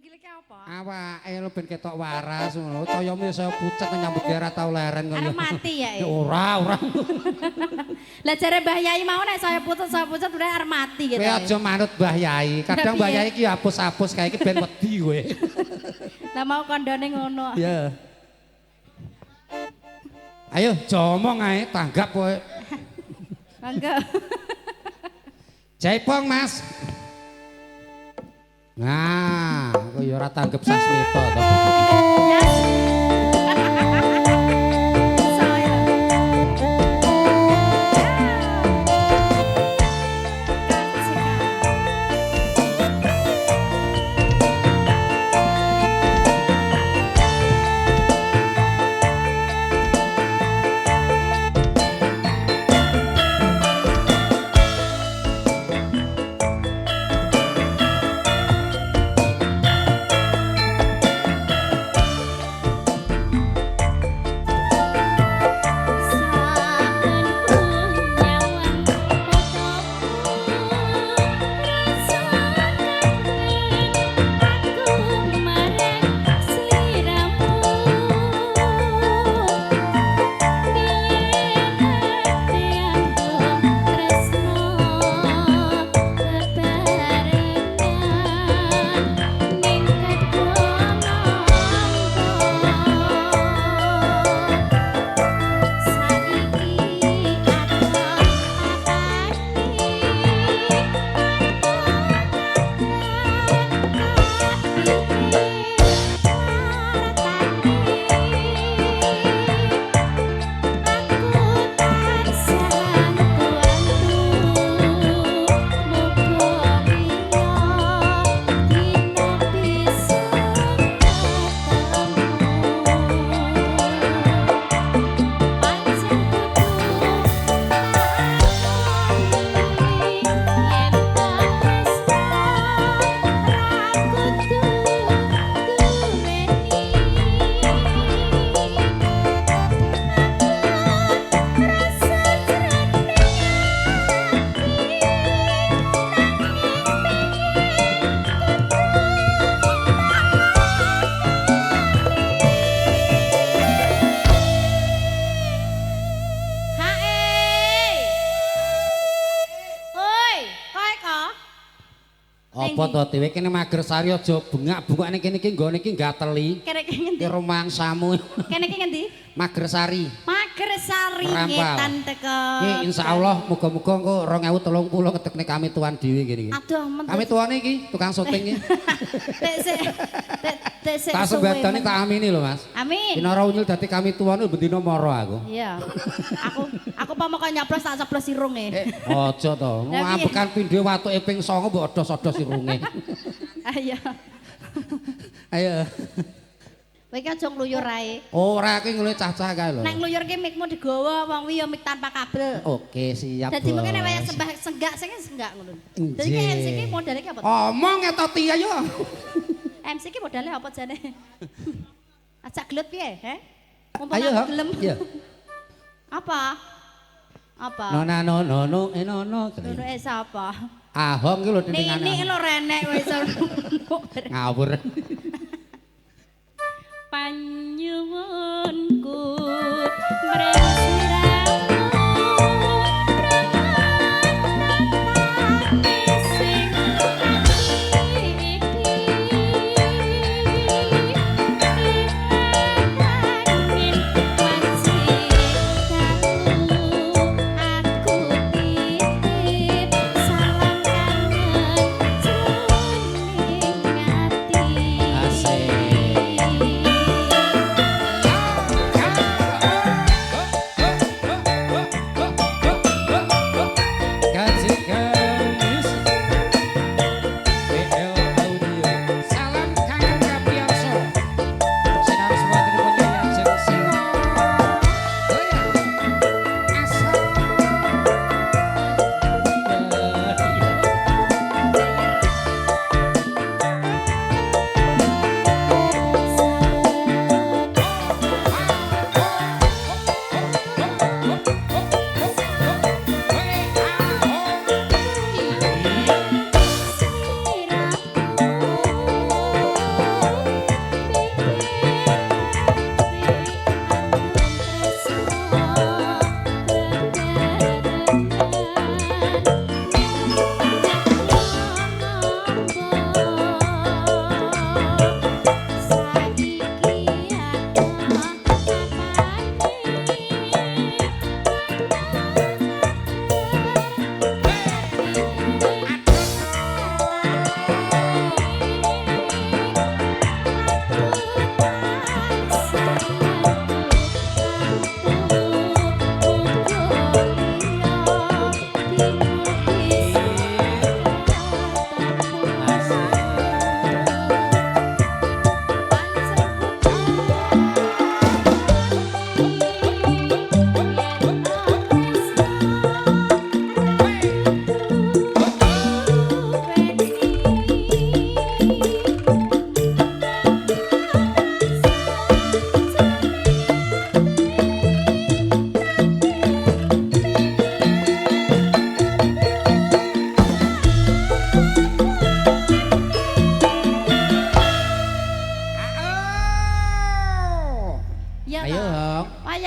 iki apa? Awake lho ben ketok waras ngono. Toyomu ya saya pucet nyambut ora tau leren kok. Arep mati ya. Ora. Lah jare Mbah Yai mau nek saya pucet udah arep mati gitu. Kowe aja manut Mbah Yai. Kadang Mbah Yai iki hapus-hapus kae iki ben wedi kowe. Lah mau kandhane ngono. Iya. Ayo jomong ae tanggap kowe. Mangga. Jaipong Mas. Nah, kok ya ora tanggep Sasmita to. Apa to dhewe kene Magersari aja bengak-bengok ning kene iki nggone iki gateli. Kene iki ngendi? Ki rumangsamu. Kene iki ngendi? Magersari. Magersari ngetan teko. Nggih insyaallah muga-muga engko 2030 ketekne kami tuan dhewe kene iki. Aduh, kami tuane iki tukang syuting iki. Tek tak sembadani tak amini lho Mas. Amin. Dinara unyil dadi kami tuane bendina mara aku. Iya. Aku pamoko nyaplos tak ceplos irunge. Aja to. Ngambekan pindhe watuke ping 9 mbok odos-odos irunge. Ayo. Ayo. Kowe iki aja ngluyur ae. Ora iki ngene cah-cah kae lho. Nek ngluyurke mikmu digawa wong wi ya mik tanpa kabel. Oke, siap. Dadi mungkin nek waya sembah senggak sing senggak ngono. Dadi ki MC ki modele ki apa? Omong etoti ayo. MC ki modele apa jane? Ajak gelut piye, he? Ayo, gelem. Iya. Apa? Apa? Nona no no no no. Ngono sapa? Ahong ki lho tindingane. Ini lho renek wis ngawur. Panyuwunku mresiramu Asik.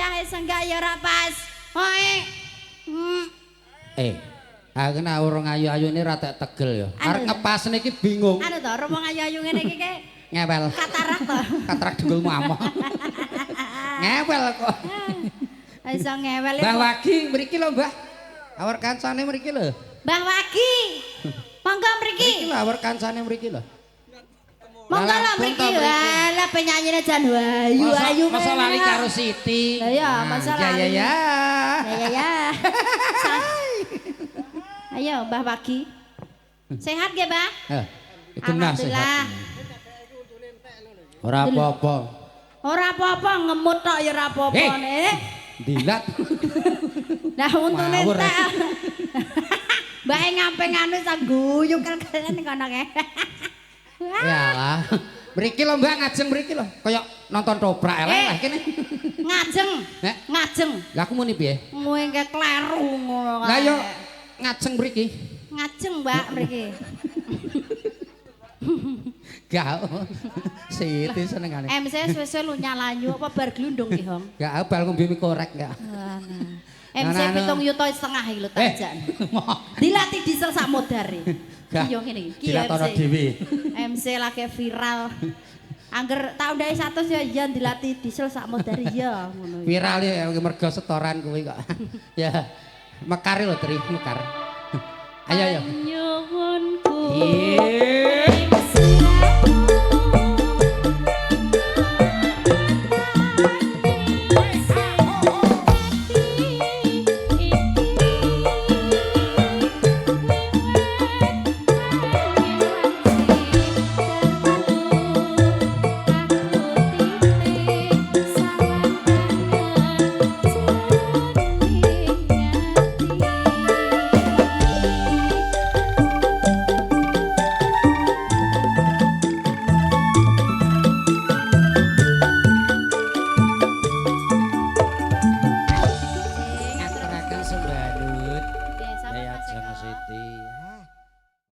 wayahe senggak ya ora pas. Hoe. Aku nek urung ayu-ayu ini rada tegel ya. Arep ngepasne iki bingung. Anu to, rumong ayu-ayu ngene iki ke Ngewel. katarak to. Katarak dengkulmu amoh. Ngewel kok. Iso ngewel. Mbah Wagi mriki lho, Mbah. Awar kancane mriki lho. Mbah Wagi. Monggo mriki. Mriki lho awar kancane mriki lho. Monggo lho mriki. Lah penyanyine jan ayu-ayu. Masa lali karo Siti. Lah ya, masa lali. Ya. Ya. Ayo Mbah Wagi. Sehat nggih, Mbah? Alhamdulillah. Ora apa-apa. Ora apa-apa ngemut tok ya ora apa-apa nek. Dilat. Nah untune entek. Mbah ngamping anu sak guyung kalian kono kae. Yalah. Mriki lho Mbak ngajeng mriki lho. Kaya nonton toprak elek lah kene. Ngajeng. Ngajeng. Lah aku muni piye? Kowe engke kleru ngono kae. Lah yo ngajeng mriki. Ngajeng Mbak mriki. Gak. Siti senengane. MC wis lu nyalanyu apa bar glundung ki, Hong? Gak bal ngombe mie korek gak. MC 7,5 juta iki lho tajan. Dilatih diesel sak modare. Iya ngene iki. Dilatono dhewe. MC lagi viral. Angger tak undahi 100 ya iya dilatih diesel sak modare ya ngono. Viral ya mergo setoran kuwi kok. Ya. Mekar lho Tri, mekar. Ayo. Nyuwunku.